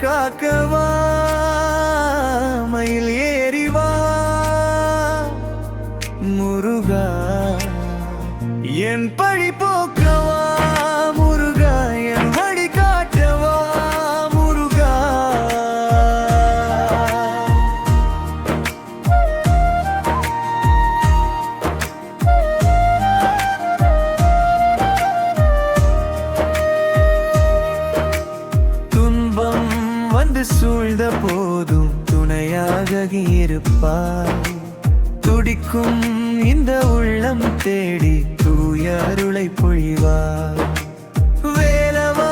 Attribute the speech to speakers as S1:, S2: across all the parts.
S1: காக்கவா மயில் ஏறிவா முருகா என் பழி போக்கவா முருகா என் வழி காட்டவா முருகா துன்பம் வந்து சூழ்ந்த போதும் துணையாக இருப்பாய் துடிக்கும் இந்த உள்ளம் தேடி தூய அருளை பொழிவார் வேலவா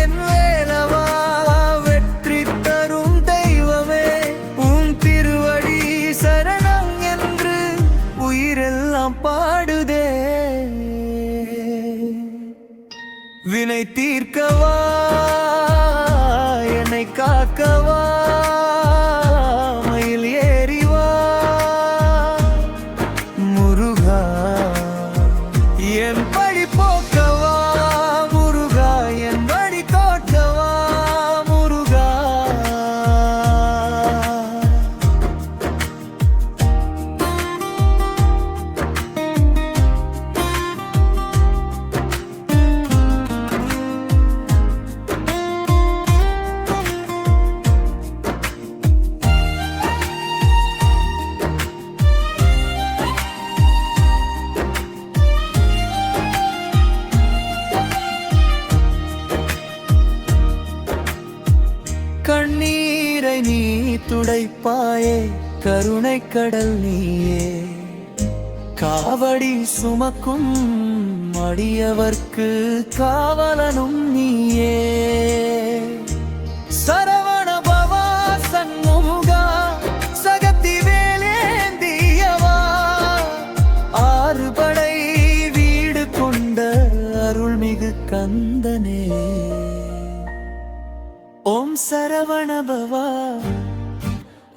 S1: என் வேலவா வெற்றி தரும் தெய்வமே உன் திருவடி சரணம் என்று உயிரெல்லாம் பாடுதே வினை தீர்க்கவா என்னை காக்கவா மயில் ஏறிவா முருகா என் பழி போக்கவா முருகா என் வழி காட்டவா முருகா கண்ணீரை நீ துடைப்பாயே கருணை கடல் நீயே காவடி சுமக்கும் அடியவர்க்கு காவலனும் நீயே சரவண பவா சண்முகா சகத்தி வேலேந்தியவா ஆறுபடை வீடு கொண்ட அருள்மிகு கந்தனே ஓம் சரவண பவா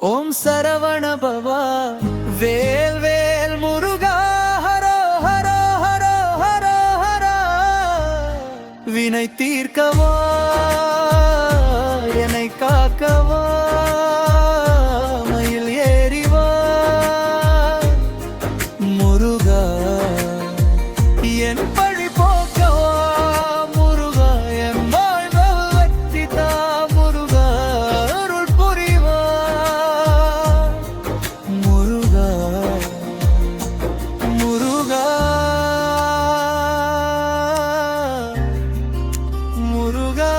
S1: ஓம் சரவண பவா வேல் வேல் முருகா ஹரோ ஹரோ ஹரோ ஹரோ ஹரோ வினை தீர்க்கவா என்னை காக்கவா மயில் ஏறிவா முருகா என் பழி போக்கவா முருகா என் வாழ்வில் வெற்றி தா முருகா அருள் புரிவா முருகா முருகா முருகா